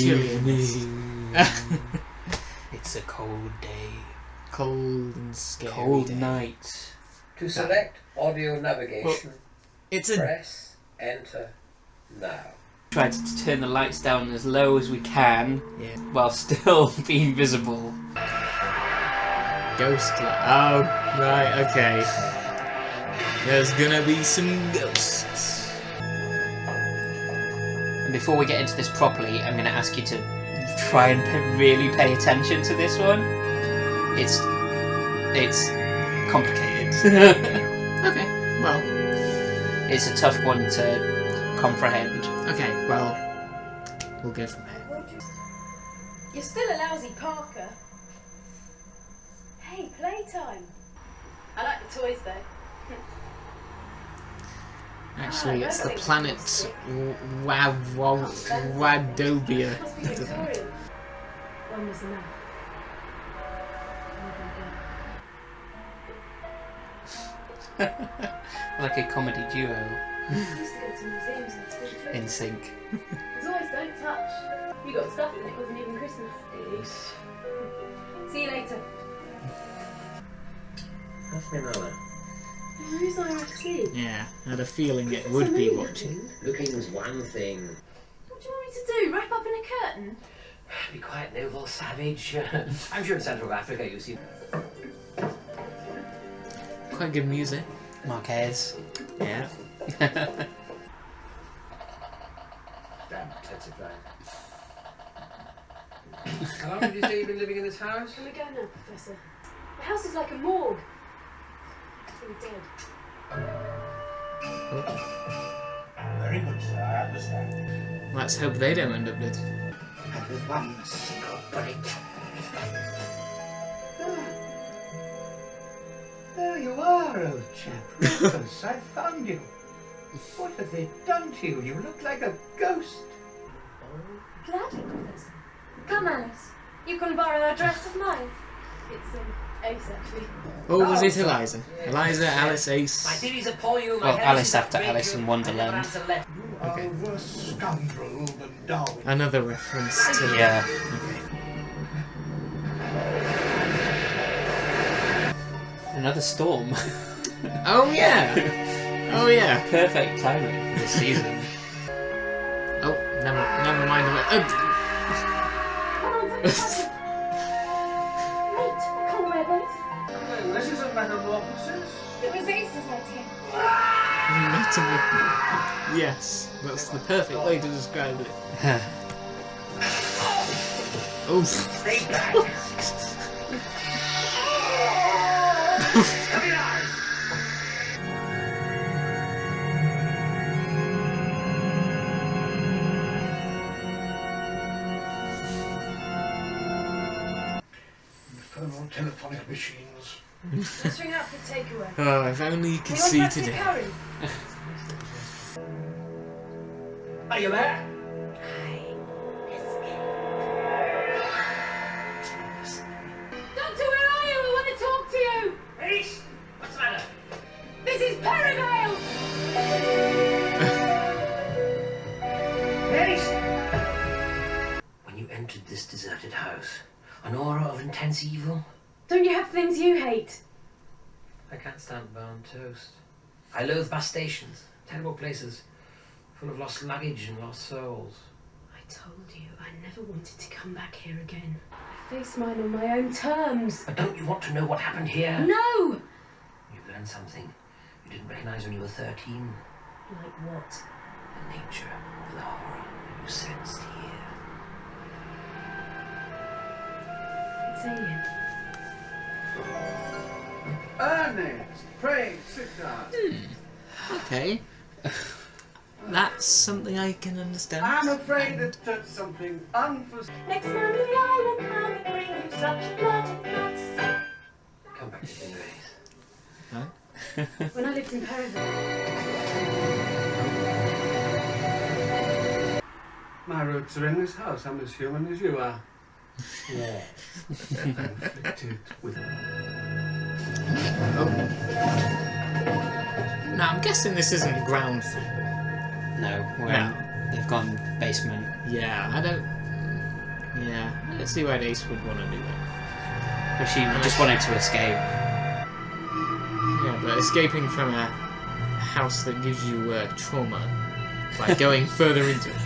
chilly in this. It's a cold day. Cold and scary. Cold day. night. To select audio navigation, It's a press Enter now. Try to turn the lights down as low as we can while still being visible. ghost light. Oh, right, okay. There's gonna be some ghosts. And before we get into this properly, I'm going to ask you to try and really pay attention to this one. It's complicated. Okay, well. It's a tough one to comprehend. Okay, well, we'll go from there. You're still a lousy Parker. Hey, playtime. I like the toys though. Actually, it's the planet Wadobia. When was the map? Like a comedy duo. I used to go to museums and school trips. In sync. There's always don't touch. You got stuff and it wasn't even Christmas. See you later. That's me, Nala. Who's IRC? Yeah, I had a feeling it would be watching. Looking's one thing. What do you want me to do? Wrap up in a curtain? Be quiet, noble savage. I'm sure in Central Africa you see. Quite good music. Marquez. Yeah. Damn Tetsuplane. How long did you say you've been living in this house? Can we go now, Professor? The house is like a morgue. We're dead. Very good, sir, I understand. Let's hope they don't end up dead. And with one single break. There you are, old chap. Rufus, I found you. What have they done to you? You look like a ghost. Gladly, Professor. Come, Alice. You can borrow a dress of mine. It's Ace, actually. Oh, was it Eliza? Eliza, Alice, Ace. My theories appall you. Well, Alice after Alice in Wonderland. You are a worse scoundrel than Darwin. Another reference to... Yeah. Okay. Another storm. Oh, yeah! Oh, yeah. Perfect timing for this season. Oh, never mind. Mate, I can't wear those. This isn't metamorphosis. It was Ace's idea. Yes, that's the perfect way to describe it. Oof. Stay back. Come here. Infernal telephonic machines. Let's ring out for takeaway. Oh, if only you could Anyone see fancy today. curry? Are you there? Doctor, where are you? I want to talk to you. Ace! What's the matter? This is Perivale. Ace! When you entered this deserted house, an aura of intense evil? Don't you have things you hate? I can't stand brown toast. I loathe bus stations, terrible places, full of lost luggage and lost souls. I told you I never wanted to come back here again. I faced mine on my own terms. But don't you want to know what happened here? No! You've learned something you didn't recognize when you were 13. Like what? The nature of the horror you sensed here. It's alien. Ernest, pray sit down. Okay. That's something I can understand. I'm afraid that that's something unforeseen. Next Monday I will come and bring you such a lot of nuts. Come back to dinner, Ace. Huh? When I lived in Perivale. My roots are in this house. I'm as human as you are. Yeah. Afflicted with... Oh. Now, I'm guessing this isn't ground floor. No, No. they've gone basement. Yeah, I don't... Yeah, I don't see why Ace would want to do that. But she just wanted to escape. Yeah, but escaping from a house that gives you trauma, like going further into it.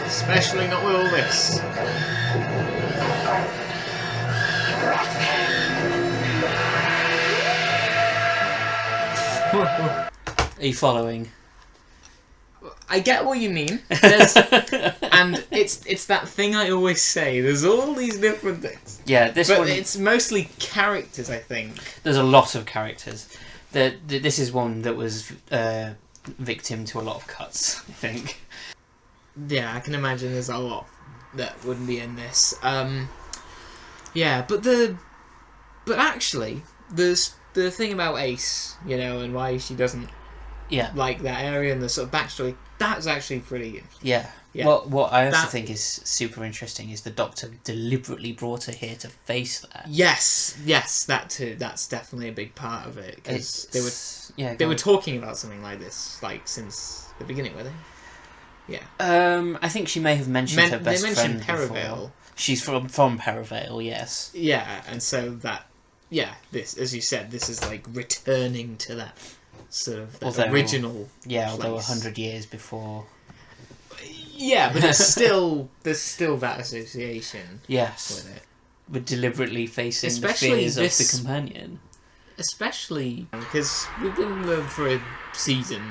Especially not with all this. Are you following? I get what you mean. And it's that thing I always say. There's all these different things. Yeah, this but one. It's mostly characters, I think. There's a lot of characters. This is one that was victim to a lot of cuts, I think. Yeah, I can imagine there's a lot that wouldn't be in this. Yeah, but actually, there's the thing about Ace, and why she doesn't like that area and the sort of backstory. That's actually pretty interesting. Yeah. Yeah. What I also think is super interesting is the Doctor deliberately brought her here to face that. Yes, that too. That's definitely a big part of it because they were talking about something like this since the beginning, were they? Yeah. I think she may have mentioned her best friend. They mentioned Perivale. Before. She's from Perivale, yes. Yeah, and so this, as you said, this is like returning to that sort of original. Yeah, place. although 100 years before. Yeah, but there's still that association. Yes. With it. We're deliberately facing the Especially fears of the companion. Especially because we've been there for a season.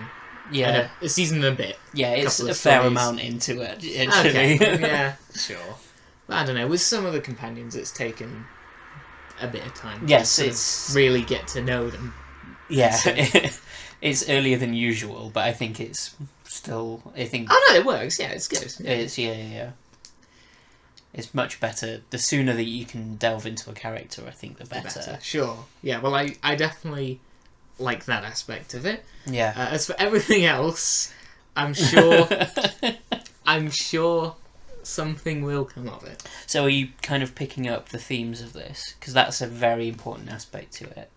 Yeah. A season and a bit. Yeah, it's a fair amount into it, actually. Okay. Yeah, sure. But I don't know, with some of the companions it's taken a bit of time yes, to it's really get to know them. Yeah. It's earlier than usual, but I think it's still Oh no, it works, yeah, it's good. Yeah. It's yeah. It's much better. The sooner that you can delve into a character, I think the better. Sure. Yeah, well I definitely like that aspect of it. Yeah. As for everything else, I'm sure something will come of it. So are you kind of picking up the themes of this? Because that's a very important aspect to it.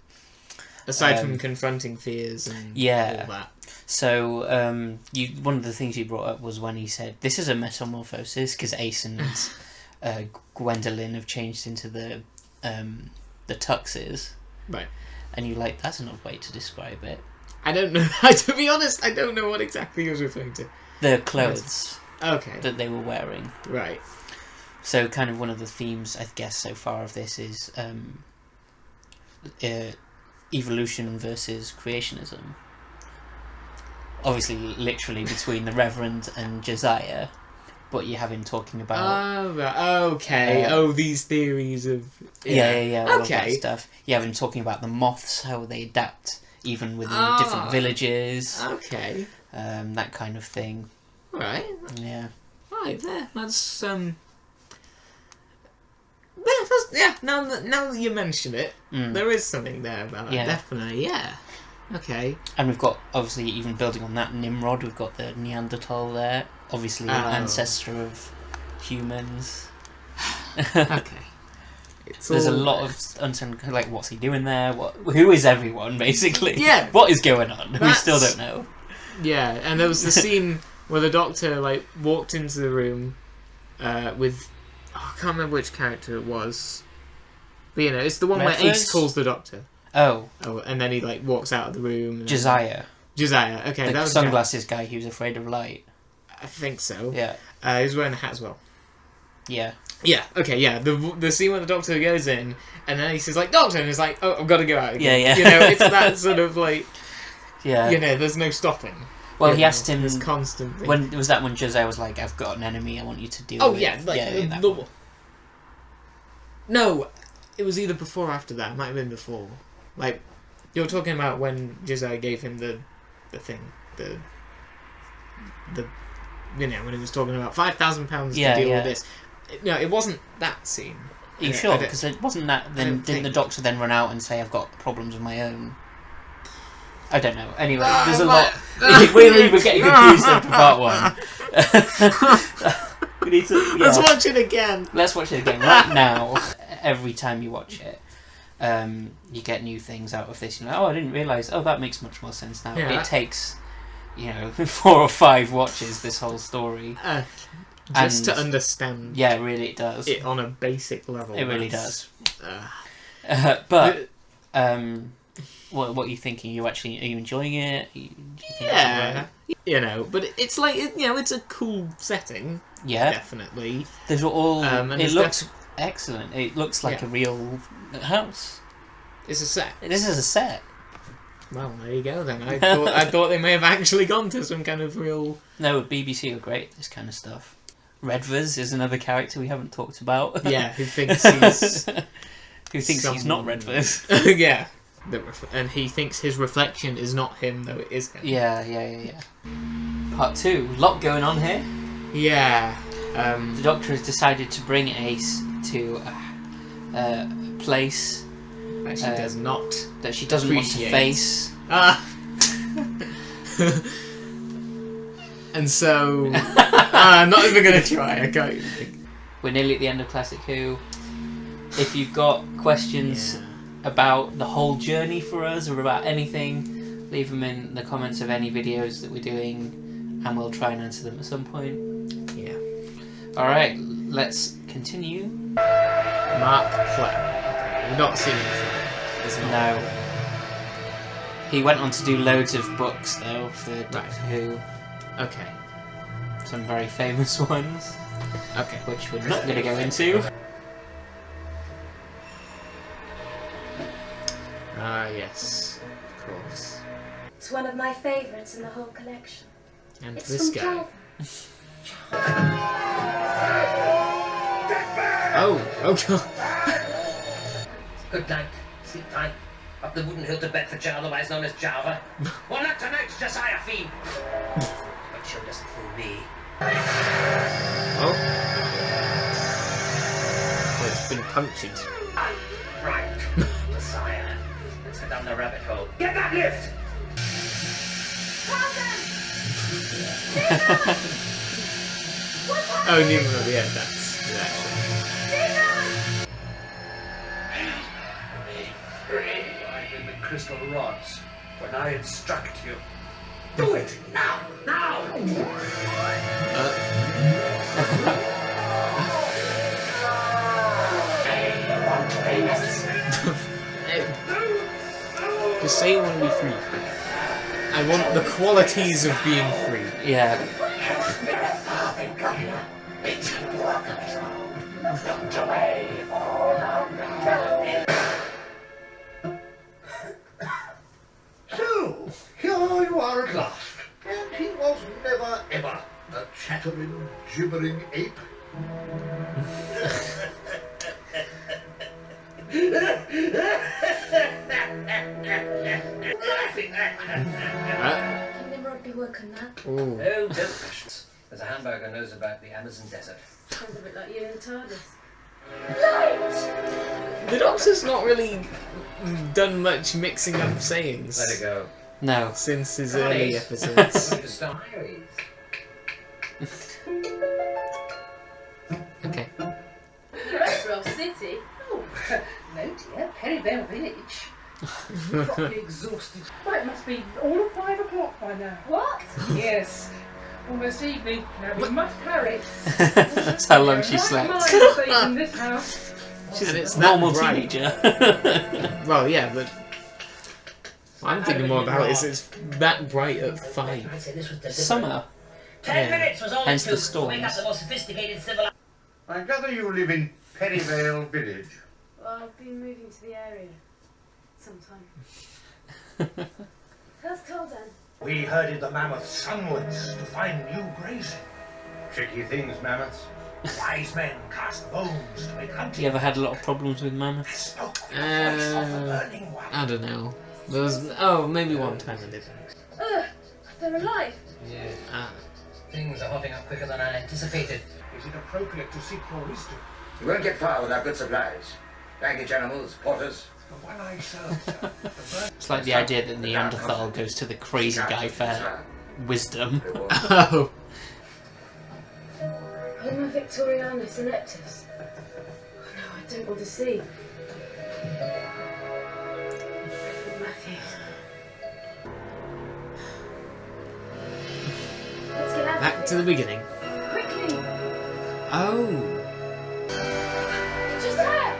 Aside from confronting fears and all that. So one of the things you brought up was when he said, this is a metamorphosis, because Ace and Gwendolyn have changed into the tuxes. Right. And you're like, that's an odd way to describe it. I don't know. To be honest, I don't know what exactly he was referring to. The clothes that they were wearing. Right. So kind of one of the themes, I guess, so far of this is evolution versus creationism. Obviously, literally between the Reverend and Josiah, but you have him talking about... Oh, right. Okay. These theories of... Yeah, all of that okay. stuff. You have him talking about the moths, how they adapt even within different villages. Okay. That kind of thing. Right. Yeah. Right, there. That's, yeah, now that you mention it, there is something there about it, definitely, yeah. Okay. And we've got, obviously, even building on that, Nimrod, we've got the Neanderthal there, obviously an ancestor of humans. Okay. There's a lot of like, what's he doing there? Who is everyone, basically? Yeah. What is going on? We still don't know. Yeah, and there was the scene where the Doctor walked into the room with I can't remember which character it was, but it's the one where Ace calls the Doctor. Oh, and then he walks out of the room. Josiah. Okay, the sunglasses guy who's afraid of light. I think so. Yeah. He was wearing a hat as well. Yeah. Yeah. Okay. Yeah. The scene where the Doctor goes in, and then he says Doctor, and he's like, oh, I've got to go out again. Yeah. It's that sort of yeah. There's no stopping. Well, he asked him. This constant thing. When was that? When Josiah was like, "I've got an enemy. I want you to deal with." Oh yeah. No, it was either before or after that. It might have been before. You're talking about when Josiah gave him the thing, the when he was talking about £5,000 to deal with this. No, it wasn't that scene. Are you sure? Because it wasn't that. Then didn't the Doctor then run out and say, "I've got problems of my own"? I don't know. Anyway, there's a lot. We're even getting confused after part one. We need to. Yeah. Let's watch it again. Let's watch it again right now. Every time you watch it, you get new things out of this. Oh, I didn't realise. Oh, that makes much more sense now. Yeah. It takes, 4 or 5 watches, this whole story. Just to understand Yeah, really it does. it on a basic level. It really does. But What are you thinking? Are you enjoying it? Do you think yeah, it's alright? but it's like it's a cool setting. Yeah, Definitely. there's all. And It looks excellent. It looks like a real house. It's a set. This is a set. Well, there you go then. I thought they may have actually gone to some kind of real. No, BBC are great at this kind of stuff. Redvers is another character we haven't talked about. Yeah, who thinks he's he's not Redvers. Yeah. And he thinks his reflection is not him, though it is him. Yeah. Part 2. A lot going on here. Yeah. The Doctor has decided to bring Ace to a place That she does not. That she doesn't want to face. And so... I'm not even going to try. I can't even think. We're nearly at the end of Classic Who. If you've got questions about the whole journey for us or about anything, leave them in the comments of any videos that we're doing and we'll try and answer them at some point. Yeah. Alright, let's continue. Mark Platt. We've not seen him before. No. He went on to do loads of books though for Doctor Who. Okay. Some very famous ones. Okay. Which we're not going to go into. Yes. Of course. It's one of my favourites in the whole collection. And It's this from guy. Java. Oh god. Good night. Sleep tight. Up the wooden hill to Bedfordshire, otherwise known as Java. Well, not tonight, Josiah Fiend. But show doesn't fool me. Oh. Oh, it's been punctured. Right. Messiah. Let's go down the rabbit hole. Get that lift! Oh, Newman, yeah, that's the action. I'm in the crystal rods when I instruct you. Do it! Now! Now! Just say you want to be free. I want the qualities of being free. Yeah. So, here you are at last. And he was never ever a chattering, gibbering ape. Can never be woken that. Ooh. Oh, don't questions. There's a hamburger knows about the Amazon desert. Sounds a bit like you in the TARDIS. The Doctor's not really done much mixing up sayings Let it go. No. since his Come on, early Ace. episodes. Going to start. Okay. Redgrove City? Oh, no dear, Perivale Village. Properly exhausted. Well, it must be all of 5 o'clock by now. What? Yes, almost evening. Now we must hurry. That's how long she Right slept. mind safe in this house. She's And a it's that normal bright. teenager. Well, yeah, but what I'm thinking more about is it's that bright at 5. I'd say this was deliberate. Summer. 10 Yeah. minutes was all Hence it the took to wake up storms. the most sophisticated civilization. I gather you live in Perivale Village. Well, I've been moving to the area. Sometime. How's Coldan? We herded the mammoths sunwards to find new grazing. Tricky things, mammoths. Wise men cast bones to make You hunting. ever had a lot of problems with mammoths? Spoke with the voice of the burning one. I don't know. There was maybe one time I did. Ugh, they're alive. Yeah. Ah. Things are hopping up quicker than I anticipated. Is it appropriate to seek your wisdom? You won't get far without good supplies. Baggage animals, porters. The one I serve, sir. The bird. It's like the idea that Neanderthal goes to the crazy guy for wisdom. Oh. Homo Victorianus ineptus. Oh no, I don't want to see. to the beginning. Quickly! Oh. Just there!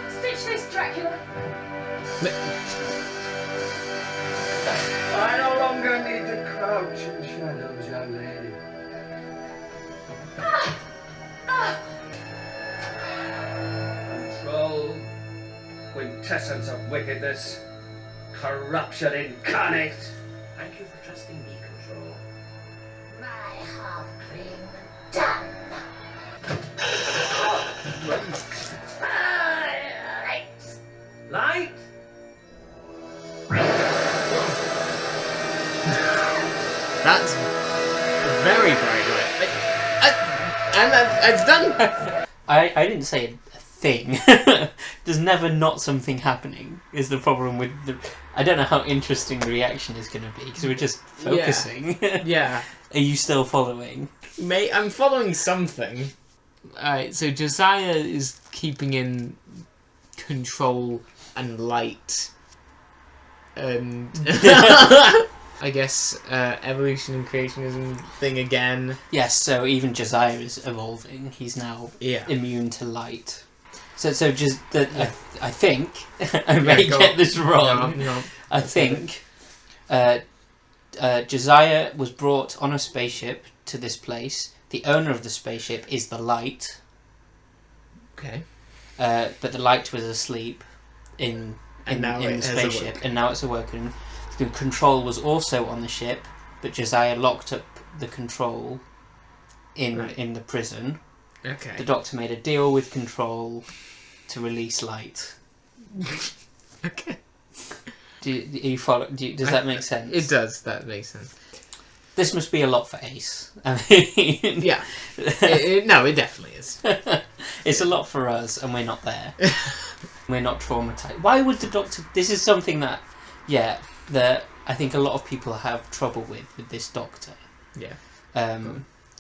Stitch this, Dracula! I no longer need to crouch in shadows, young lady. Control, quintessence of wickedness, corruption incarnate. Thank you for trusting me, Control. My half-cream done. Light? That's very bright light. And it's done. I didn't say a thing. There's never not something happening. Is the problem with the? I don't know how interesting the reaction is going to be because we're just focusing. Yeah. Are you still following? Mate, I'm following something. Alright, so Josiah is keeping in control and light. And I guess evolution and creationism thing again. Yes. So even Josiah is evolving. He's now Yeah. immune to light. So just that I think I may go get on. this wrong. No. I think Josiah was brought on a spaceship to this place. The owner of the spaceship is the light, Okay. but the light was asleep in now the it has spaceship, awoken. and now it's awoken. The control was also on the ship, but Josiah locked up the control in the prison. Okay. The Doctor made a deal with Control to release light. Okay. Do you follow? Does that make sense? It does. That makes sense. This must be a lot for Ace. I mean, Yeah. No, it definitely is. it's a lot for us, and we're not there. We're not traumatized. Why would the Doctor? This is something that, that I think a lot of people have trouble with this Doctor. Yeah.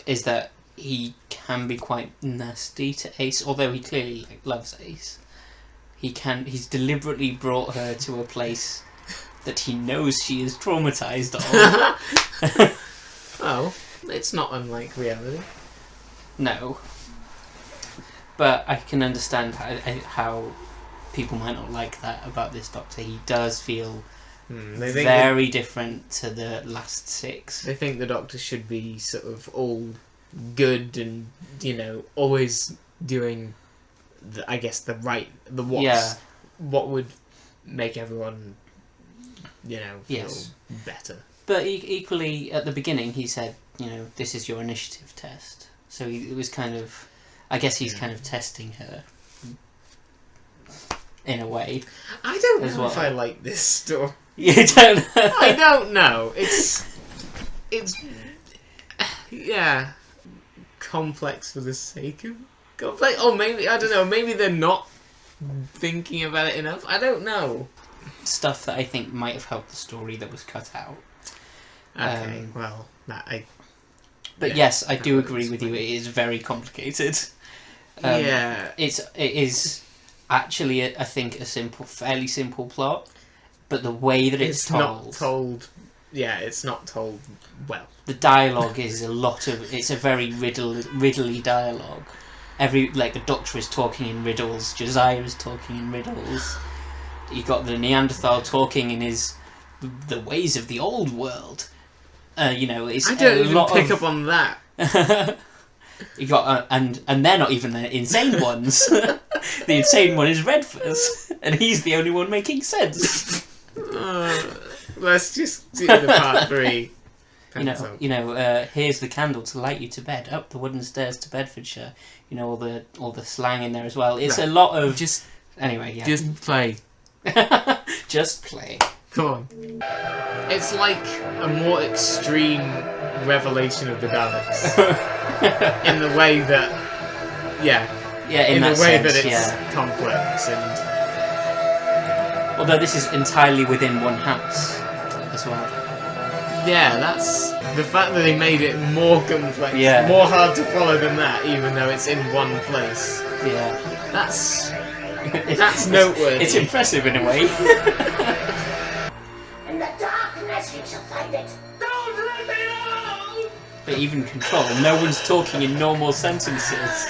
Is that he can be quite nasty to Ace, although he clearly loves Ace. He's deliberately brought her to a place that he knows she is traumatized of. Oh, it's not unlike reality. No. But I can understand how people might not like that about this Doctor. He does feel They think very different to the last 6. they think the Doctor should be sort of all good and, always doing, what would make everyone, feel Yes. better. But equally, at the beginning, he said, this is your initiative test. So it was kind of... I guess he's kind of testing her. In a way. I don't As know well. if I like this story. You don't know? I don't know. It's yeah, complex for the sake of complex. Or maybe, I don't know, maybe they're not thinking about it enough. I don't know. Stuff that I think might have helped the story that was cut out. Okay, well, But yeah, yes, I do that agree with you. It is very complicated. yeah. It is actually, I think, fairly simple plot, but the way that it's told... not told. Yeah, it's not told well. The dialogue is it's a very riddly dialogue. The Doctor is talking in riddles, Josiah is talking in riddles. You got the Neanderthal talking in the ways of the old world. It's I don't even lot pick of... up on that. You got and they're not even the insane ones. The insane one is Redfus, and he's the only one making sense. Let's just do the part 3. Here's the candle to light you to bed. Up the wooden stairs to Bedfordshire. All the slang in there as well. It's a lot of anyway. Yeah, Just play. just play. Come on. It's like a more extreme revelation of the Daleks. In the way that... Yeah. Yeah, In the that way sense, that it's yeah. complex and... Although this is entirely within one house as well. Yeah, that's... The fact that they made it more complex, Yeah. more hard to follow than that, even though it's in one place. Yeah. That's noteworthy. It's impressive in a way. In the darkness you shall find it. Don't let me out! But even Control, no one's talking in normal sentences.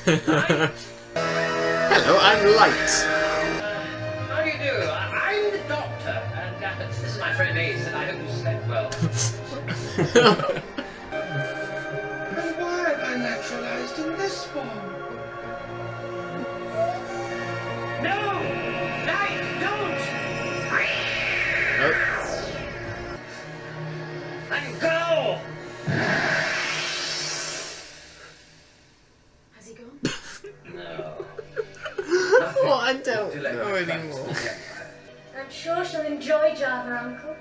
Hello, I'm Light. How do you do? I'm the doctor, and this is my friend Ace, and I hope you slept well. And why am I naturalized in this form? No! Light, don't! Oh. Let go! Has he gone? No. Oh, I don't know anymore. I'm sure she'll enjoy Java, Uncle.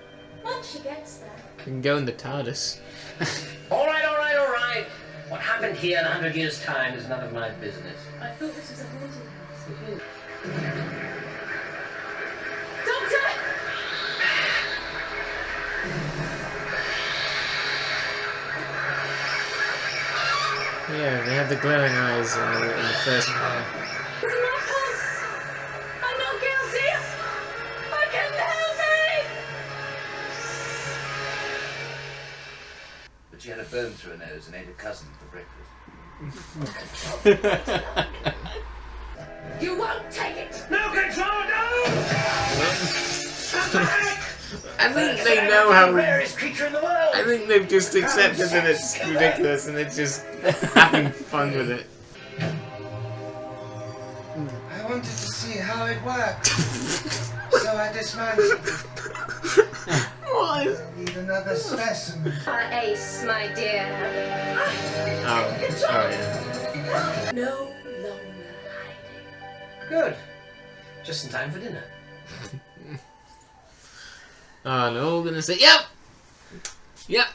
Once she gets there. Can go in the TARDIS. All right, all right, all right. What happened here in 100 years' time is none of my business. I thought this was a haunted house. Doctor! Yeah, they had the glowing eyes in the first part. It's my fault! I'm not guilty! I can help me! But she had a bone through her nose and ate a cousin for breakfast. You won't take it! No control, no! Come back! I think they know how. Rarest creature in the world! I think they've just accepted that it's ridiculous and they're just having fun with it. I wanted to see how it worked. So I dismantled it. What? Need another specimen. Ace, my dear. Oh yeah. No longer hiding. Good. Just in time for dinner. Oh, they're all gonna say, yep! Yep!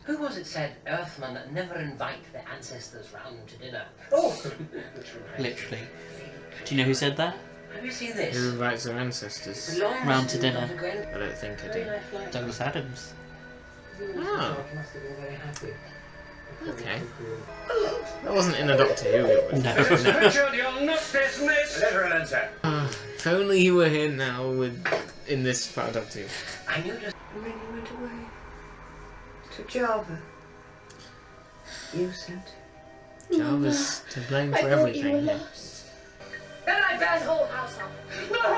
Who was it said Earthmen never invite their ancestors round to dinner? Oh! Literally. Do you know who said that? Have you seen this? Who invites their ancestors? Round to dinner. I don't think I do. Douglas Adams. Oh. Okay. That wasn't in a Doctor Who. It was. No. Richard, you're not dismissed! Let her answer. If only he were here now in this part of Doctor Who. I knew just... And then you went away to Java. You said. Jarvis to blame I for thought everything. you were Yeah. lost. Then I burn the whole house up. No! No,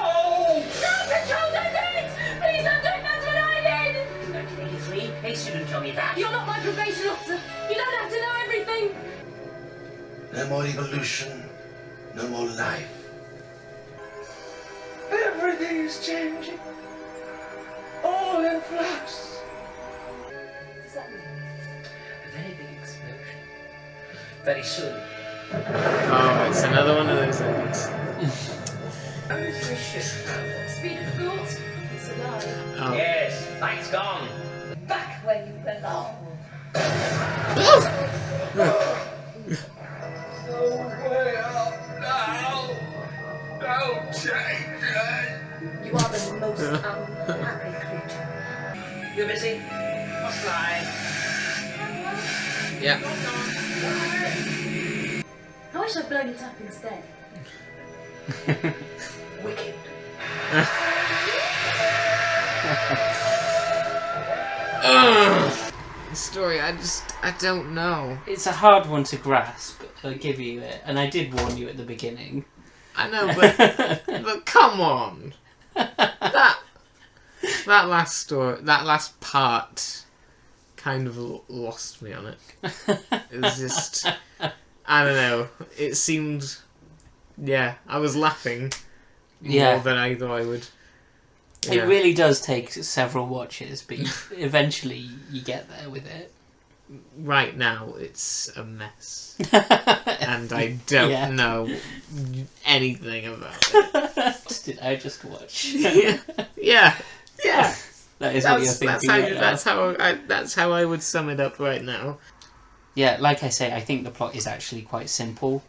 Control does it! Please don't do it, that's what I did! 1983? Ace, you didn't tell me that. You're not my probation officer. You don't have to know everything. No more evolution. No more life. Everything is changing. All in flux. Does that mean? A very big explosion. Very soon. Oh, it's another one of those things. How is this ship travel? Speed of thought? It's alive. Oh. Yes, fight's gone. Back where you belong. No way out now. Don't change it. You are the most unhappy creature. You busy? Must fly. Yeah. I wish I'd blown it up instead. Wicked. The story, I don't know. It's a hard one to grasp, I'll give you it. And I did warn you at the beginning. I know, but come on. That last story, that last part, kind of lost me on it. It was just, I don't know. It seemed, yeah, I was laughing more than I thought I would. Yeah. It really does take several watches, but eventually you get there with it. Right now, it's a mess. And I don't know anything about it. Did I just watch? Yeah. That is what you're thinking. That's how I would sum it up right now. Yeah, like I say, I think the plot is actually quite simple,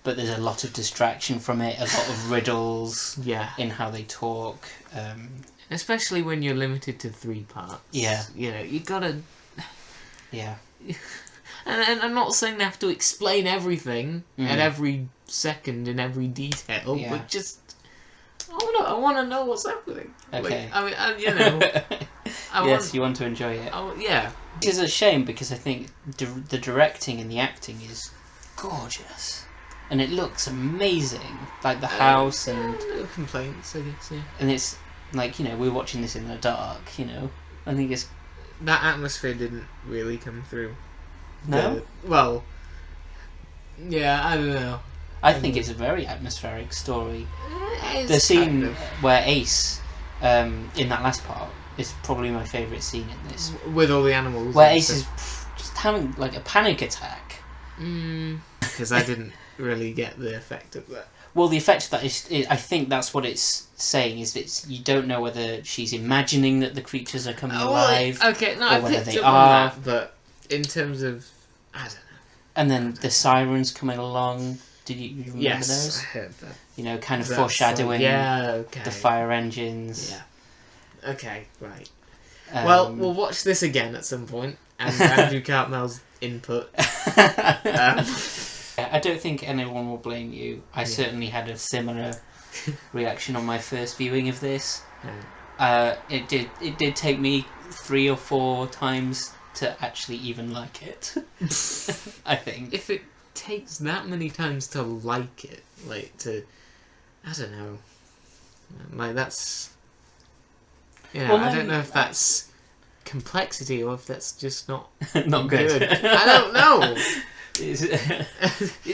but there's a lot of distraction from it, a lot of riddles in how they talk. Especially when you're limited to 3 parts. Yeah. You know, you gotta... Yeah. And I'm not saying they have to explain everything at every second in every detail, but just... I want to know what's happening. Okay. Like, I mean, you know... you want to enjoy it. Oh yeah. It is a shame because I think the directing and the acting is gorgeous, and it looks amazing. Like the house and no complaints, I guess. Yeah. and it's like, you know, we're watching this in the dark. You know, I think it's That atmosphere didn't really come through. no. Well. Yeah, I don't know. I think it's a very atmospheric story. It's The scene kind of- where Ace, in that last part, is probably my favourite scene in this. with all the animals. Where and Ace is stuff. just having like a panic attack. Because I didn't really get the effect of that. Well, the effect of that is, I think that's what it's saying, is that you don't know whether she's imagining that the creatures are coming alive, Okay, no, or I whether picked they up are. on that, but in terms of, I don't know. and then the sirens coming along. Did you remember Yes, those? I heard that. You know, kind of That's foreshadowing okay. the fire engines. Yeah. Okay, right. Well, we'll watch this again at some point, and Andrew Cartmell's input. I don't think anyone will blame you. I certainly had a similar reaction on my first viewing of this. It did take me 3 or 4 times to actually even like it. I think. If it takes that many times to like it, like to, I don't know, like that's, you know, Well, I don't know if that's complexity or if that's just not not good. I don't know.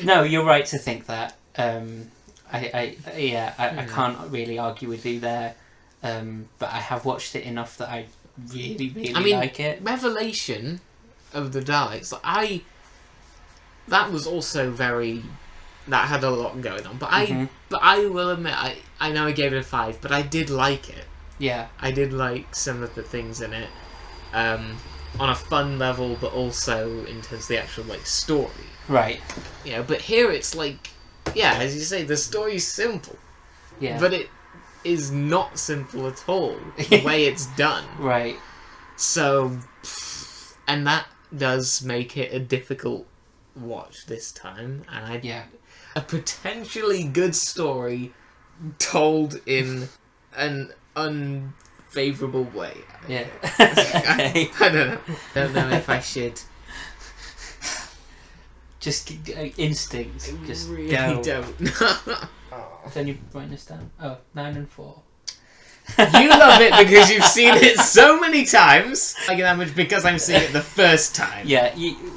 No, you're right to think that. I can't really argue with you there. But I have watched it enough that I really like it. Revelation of the Daleks, that was also that had a lot going on. But I will admit, I know I gave it a 5, but I did like it. Yeah. I did like some of the things in it, on a fun level, but also in terms of the actual story. Right. You know, but here it's as you say, the story's simple. Yeah. But it is not simple at all, the way it's done. Right. So, and that does make it a difficult watch this time. And a potentially good story told in an unfavourable way. Yeah. I don't know if I should. Just instinct. Just really go. don't. Then you write this down. 9 and 4. You love it because you've seen it so many times. I get that much because I'm seeing it the first time. Yeah,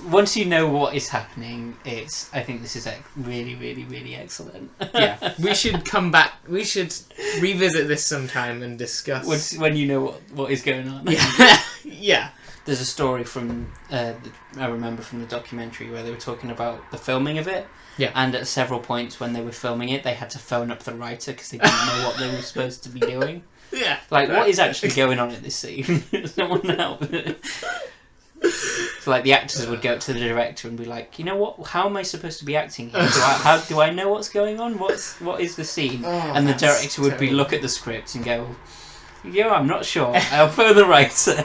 once you know what is happening, I think this is really excellent. Yeah, we should come back. We should revisit this sometime and discuss. When you know what is going on. Yeah, yeah. There's a story from I remember from the documentary where they were talking about the filming of it. Yeah. And at several points when they were filming it, they had to phone up the writer because they didn't know what they were supposed to be doing. Yeah. Like, what is actually going on in this scene? Someone help. So, the actors would go up to the director and be like, you know what? How am I supposed to be acting here? Do I know what's going on? What is the scene? And the director would look at the script and go, yeah, I'm not sure. I'll phone the writer.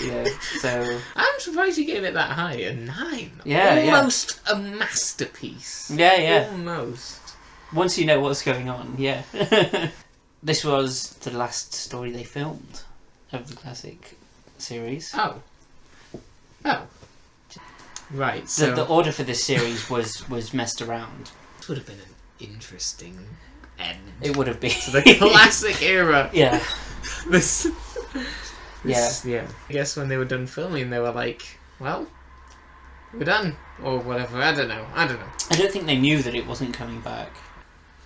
Yeah, so... I'm surprised you gave it that high, a 9. Yeah, Almost a masterpiece. Yeah. Almost. Once you know what's going on, yeah. This was the last story they filmed of the classic series. Oh. Right, so... The order for this series was messed around. This would have been an interesting end. It would have been. To the classic era. Yeah. This, yeah. I guess when they were done filming, they were like, well, we're done. Or whatever. I don't know. I don't think they knew that it wasn't coming back.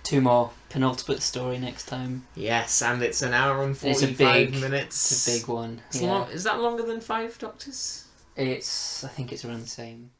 2 more. Penultimate story next time. Yes, and it's an hour and 45 minutes. It's a big one. Is that longer than 5 Doctors? I think it's around the same.